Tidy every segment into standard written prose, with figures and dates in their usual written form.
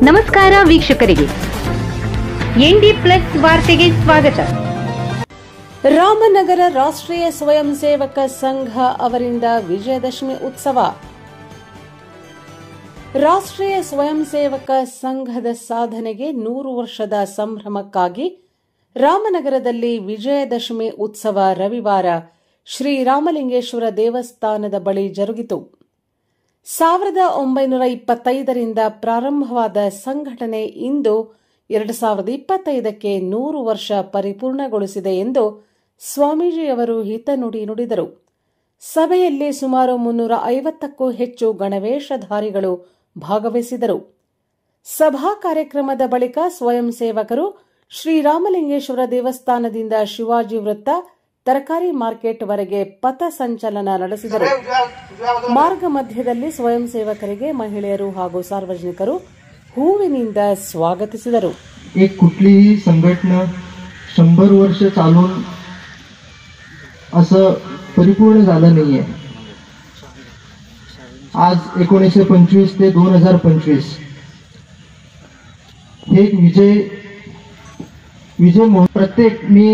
ನಮಸ್ಕಾರ ವೀಕ್ಷಕರಿಗೆ ND plus ವಾರ್ತೆಗೆ ಸ್ವಾಗತ. ರಾಮನಗರ ರಾಷ್ಟ್ರೀಯ ಸ್ವಯಂ ಸೇವಕ ಸಂಘ ಅವರಿಂದ ವಿಜಯದಶಮಿ ಉತ್ಸವ. ರಾಷ್ಟ್ರೀಯ ಸ್ವಯಂ ಸೇವಕ ಸಂಘದ ಸಾಧನೆಗೆ 100 ವರ್ಷದ ಸಂಭ್ರಮಕ್ಕಾಗಿ ರಾಮನಗರದಲ್ಲಿ ವಿಜಯದಶಮಿ ಉತ್ಸವ ರವಿವಾರ ಶ್ರೀರಾಮಲಿಂಗೇಶ್ವರ ದೇವಸ್ಥಾನದ ಬಳಿ ಜರುಗಿತು. 1925ರಿಂದ ಪ್ರಾರಂಭವಾದ ಸಂಘಟನೆ ಇಂದು 2025ಕ್ಕೆ 100 ವರ್ಷ ಪರಿಪೂರ್ಣಗೊಳಿಸಿದೆ ಎಂದು ಸ್ವಾಮೀಜಿಯವರು ಹಿತನುಡಿ ನುಡಿದರು. ಸಭೆಯಲ್ಲಿ ಸುಮಾರು 350ಕ್ಕೂ ಹೆಚ್ಚು ಗಣವೇಷಧಾರಿಗಳು ಭಾಗವಹಿಸಿದರು. ಸಭಾ ಕಾರ್ಯಕ್ರಮದ ಬಳಿಕ ಸ್ವಯಂ ಸೇವಕರು ಶ್ರೀರಾಮಲಿಂಗೇಶ್ವರ ದೇವಸ್ಥಾನದಿಂದ ಶಿವಾಜಿ ವೃತ್ತ ತರಕಾರಿ ಮಾರ್ಕೆಟ್ ವರೆಗೆ ಪಥ ಸಂಚಲನ ನಡೆಸಿದರು. ಮಾರ್ಗ ಮಧ್ಯದಲ್ಲಿ ಸ್ವಯಂ ಸೇವಕರಿಗೆ ಮಹಿಳೆಯರು ಹಾಗೂ ಸಾರ್ವಜನಿಕರು ಹೂವಿನಿಂದ स्वागतिಸಿದರು. एक कुठलीही संघटना 100 वर्ष चालून असं परिपूर्ण झालं नाहीये. आज 1925 ते 2025 हे एक विजय प्रत्येक मी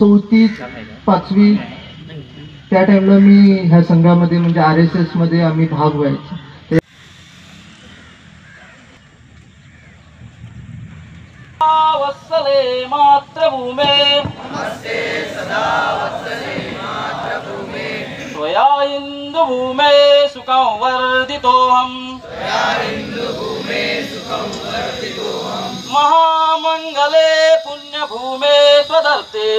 4वी 5वी त्या टाइमला मी ह्या संघामध्ये म्हणजे RSS मध्ये आम्ही भाग व्हायचो. वत्सले मातृभूमे नमस्ते सदा वत्सले मातृभूमे त्वया इन्दुभूमे सुखं वर्धितोऽहम् महामंगले पुण्यभूमे त्वदर्थे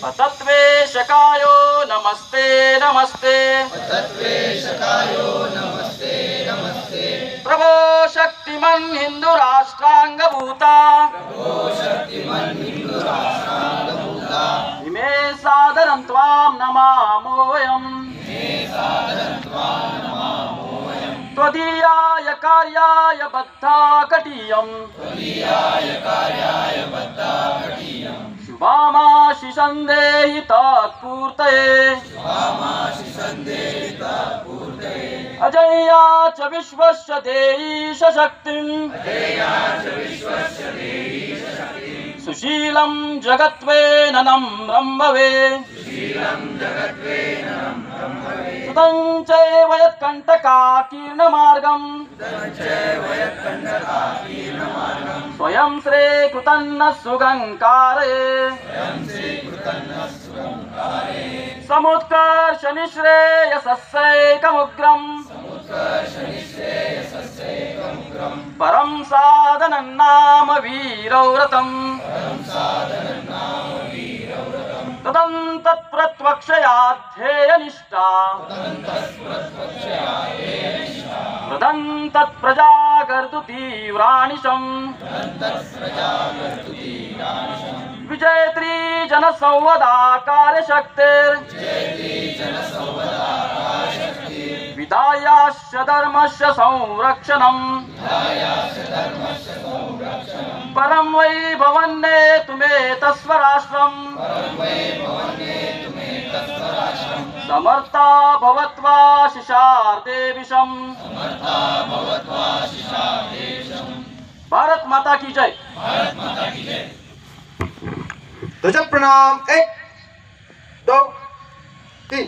पतत्वेशकायो नमस्ते नमस्ते प्रभो शक्तिमन् हिंदू राष्ट्रांगभूता इमे सादरं त्वां नमामोऽयम् त्वदीयाय कार्याय बद्धा कटीयम् शुभामाशिषं देहि तत्पूर्तये अजया च विश्वस्य देयीश शक्तिं सुशीलं जगत्वेनं ब्रह्मवे सुतं चैव यत्कण्टकाकीर्णमार्गं स्वयं श्रीकृतन्न सुगङ्कारये समुत्कर्ष निःश्रेयसस्यैकमुग्रम् परं साधनं नाम वीरव्रतम् तत्प्रत्यक्षयाध्येयनिष्ठा तत्प्रजागर्तु तीव्रानिशम् विजयत्री जनसंवदाकार्यशक्तिर् विधायाश्च धर्मस्य संरक्षणम् परं वै भवन्ने तुमे तस्वराष्ट्रम् समर्था भवत्वा शिशार्देविषम् भारत माता की जय. ध्वज प्रणाम 1 2 3